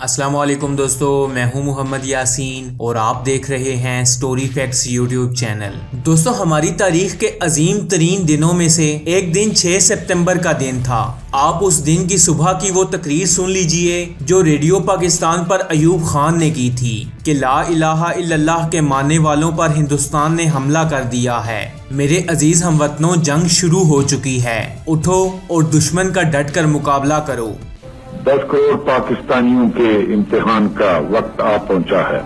السلام علیکم دوستو، میں ہوں محمد یاسین اور آپ دیکھ رہے ہیں سٹوری فیکٹس یوٹیوب چینل۔ دوستو، ہماری تاریخ کے عظیم ترین دنوں میں سے ایک دن 6 سپتمبر کا دن تھا۔ آپ اس دن کی صبح کی وہ تقریر سن لیجئے جو ریڈیو پاکستان پر ایوب خان نے کی تھی کہ لا الہ الا اللہ کے ماننے والوں پر ہندوستان نے حملہ کر دیا ہے۔ میرے عزیز ہم وطنوں، جنگ شروع ہو چکی ہے، اٹھو اور دشمن کا ڈٹ کر مقابلہ کرو۔ 10 کروڑ پاکستانیوں کے امتحان کا وقت آ پہنچا ہے۔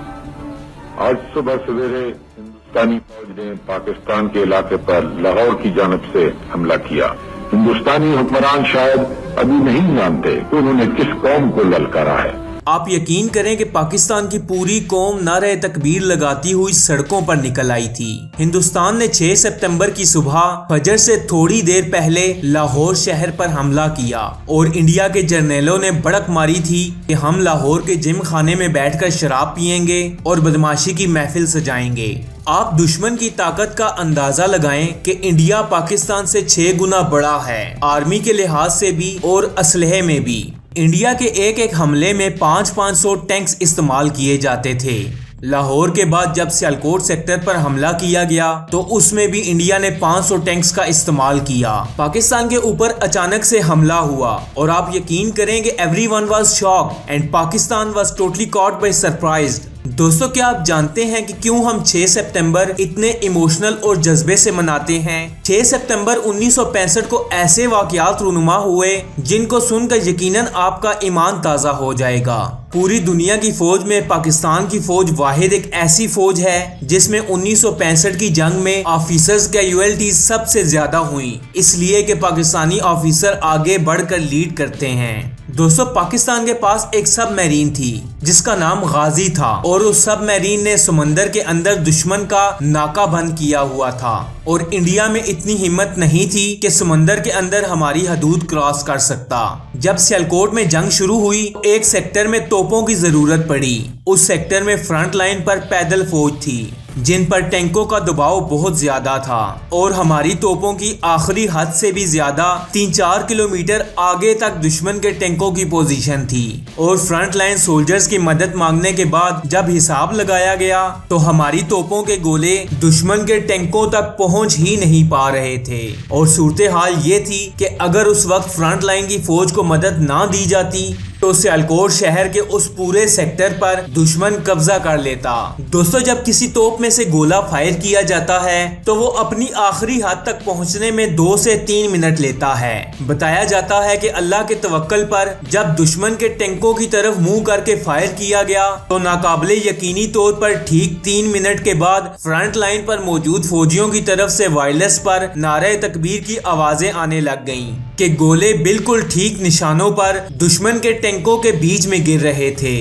آج صبح سویرے ہندوستانی فوج نے پاکستان کے علاقے پر لاہور کی جانب سے حملہ کیا۔ ہندوستانی حکمران شاید ابھی نہیں جانتے کہ انہوں نے کس قوم کو للکارا ہے۔ آپ یقین کریں کہ پاکستان کی پوری قوم نعرہ تکبیر لگاتی ہوئی سڑکوں پر نکل آئی تھی۔ ہندوستان نے 6 سپتمبر کی صبح فجر سے تھوڑی دیر پہلے لاہور شہر پر حملہ کیا اور انڈیا کے جرنیلوں نے بڑک ماری تھی کہ ہم لاہور کے جم خانے میں بیٹھ کر شراب پئیں گے اور بدماشی کی محفل سجائیں گے۔ آپ دشمن کی طاقت کا اندازہ لگائیں کہ انڈیا پاکستان سے 6 گنا بڑا ہے، آرمی کے لحاظ سے بھی اور اسلحے میں بھی۔ انڈیا کے ایک حملے میں 500 ٹینکس استعمال کیے جاتے تھے۔ لاہور کے بعد جب سیالکوٹ سیکٹر پر حملہ کیا گیا تو اس میں بھی انڈیا نے 500 ٹینکس کا استعمال کیا۔ پاکستان کے اوپر اچانک سے حملہ ہوا اور آپ یقین کریں کہ everyone was shocked and Pakistan was totally caught by surprised. دوستو، کیا آپ جانتے ہیں کہ کیوں ہم 6 سپتمبر اتنے ایموشنل اور جذبے سے مناتے ہیں؟ 6 سپتمبر 1965 کو ایسے واقعات رونما ہوئے جن کو سن کر یقیناً آپ کا ایمان تازہ ہو جائے گا۔ پوری دنیا کی فوج میں پاکستان کی فوج واحد ایک ایسی فوج ہے جس میں 1965 کی جنگ میں آفیسرز کیجویلٹیز سب سے زیادہ ہوئیں، اس لیے کہ پاکستانی آفیسر آگے بڑھ کر لیڈ کرتے ہیں۔ دوستو، پاکستان کے پاس ایک سب میرین تھی جس کا نام غازی تھا اور اس سب میرین نے سمندر کے اندر دشمن کا ناکہ بند کیا ہوا تھا، اور انڈیا میں اتنی ہمت نہیں تھی کہ سمندر کے اندر ہماری حدود کراس کر سکتا۔ جب سیالکوٹ میں جنگ شروع ہوئی، ایک سیکٹر میں توپوں کی ضرورت پڑی۔ اس سیکٹر میں فرنٹ لائن پر پیدل فوج تھی جن پر ٹینکوں کا دباؤ بہت زیادہ تھا اور ہماری توپوں کی آخری حد سے بھی زیادہ 3-4 کلومیٹر آگے تک دشمن کے ٹینکوں کی پوزیشن تھی، اور فرنٹ لائن سولجرز کی مدد مانگنے کے بعد جب حساب لگایا گیا تو ہماری توپوں کے گولے دشمن کے ٹینکوں تک پہنچ ہی نہیں پا رہے تھے، اور صورتحال یہ تھی کہ اگر اس وقت فرنٹ لائن کی فوج کو مدد نہ دی جاتی تو سیالکوٹ شہر کے اس پورے سیکٹر پر دشمن قبضہ کر لیتا۔ دوستو، جب کسی توپ میں سے گولہ فائر کیا جاتا ہے تو وہ اپنی آخری حد تک پہنچنے میں 2 سے 3 منٹ لیتا ہے۔ بتایا جاتا ہے کہ اللہ کے توکل پر جب دشمن کے ٹینکوں کی طرف منہ کر کے فائر کیا گیا تو ناقابل یقینی طور پر ٹھیک 3 منٹ کے بعد فرنٹ لائن پر موجود فوجیوں کی طرف سے وائرلیس پر نعرہ تکبیر کی آوازیں آنے لگ گئیں کہ گولے بالکل ٹھیک نشانوں پر دشمن کے ٹینکوں کے بیچ میں گر رہے تھے۔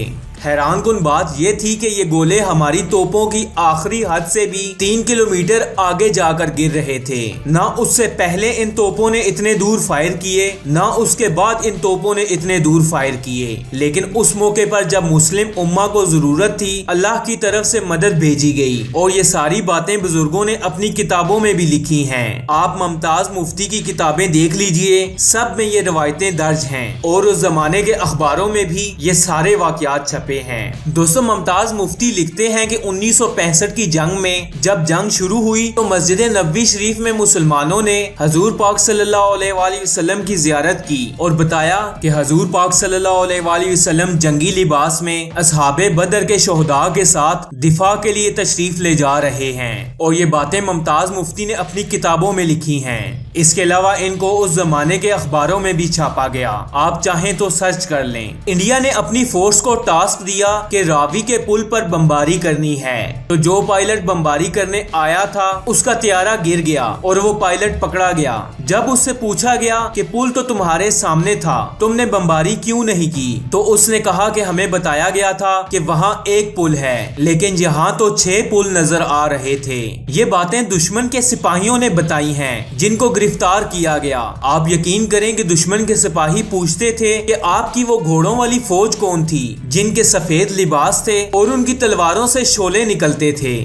حیران کن بات یہ تھی کہ یہ گولے ہماری توپوں کی آخری حد سے بھی 3 کلومیٹر آگے جا کر گر رہے تھے۔ نہ اس سے پہلے ان توپوں نے اتنے دور فائر کیے، نہ اس کے بعد ان توپوں نے اتنے دور فائر کیے، لیکن اس موقع پر جب مسلم امہ کو ضرورت تھی، اللہ کی طرف سے مدد بھیجی گئی، اور یہ ساری باتیں بزرگوں نے اپنی کتابوں میں بھی لکھی ہیں۔ آپ ممتاز مفتی کی کتابیں دیکھ لیجئے، سب میں یہ روایتیں درج ہیں، اور اس زمانے کے اخباروں میں بھی یہ سارے واقعات چھپے ہیں۔ دوستو، ممتاز مفتی لکھتے ہیں کہ 1965 کی جنگ میں جب جنگ شروع ہوئی تو مسجد نبوی شریف میں مسلمانوں نے حضور پاک صلی اللہ علیہ وآلہ وسلم کی زیارت کی اور بتایا کہ حضور پاک صلی اللہ علیہ وآلہ وسلم جنگی لباس میں اصحاب بدر کے شہداء کے ساتھ دفاع کے لیے تشریف لے جا رہے ہیں، اور یہ باتیں ممتاز مفتی نے اپنی کتابوں میں لکھی ہیں۔ اس کے علاوہ ان کو اس زمانے کے اخباروں میں بھی چھاپا گیا، آپ چاہیں تو سرچ کر لیں۔ انڈیا نے اپنی فورس کو ٹاسک دیا کہ راوی کے پل پر بمباری کرنی ہے، تو جو پائلٹ بمباری کرنے آیا تھا اس کا طیارہ گر گیا اور وہ پائلٹ پکڑا گیا۔ جب اس سے پوچھا گیا کہ پل تو تمہارے سامنے تھا، تم نے بمباری کیوں نہیں کی، تو اس نے کہا کہ ہمیں بتایا گیا تھا کہ وہاں ایک پل ہے لیکن یہاں تو 6 پل نظر آ رہے تھے۔ یہ باتیں دشمن کے سپاہیوں نے بتائی ہیں جن کو گرفتار کیا گیا۔ آپ یقین کریں کہ دشمن کے سپاہی پوچھتے تھے کہ آپ کی وہ گھوڑوں والی فوج کون تھی جن کے سفید لباس تھے اور ان کی تلواروں سے شعلے نکلتے تھے۔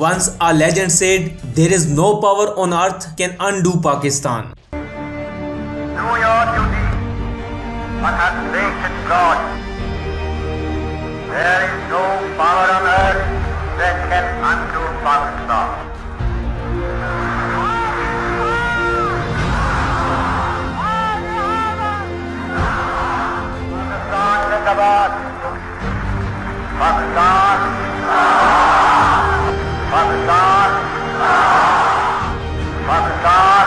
Once a legend said, there is no power on earth can undo Pakistan. Do your duty and have faith in God. There is no power on earth that can undo Pakistan. Pakistan Zindabad. Pakistan. Pakistan. Pakistan.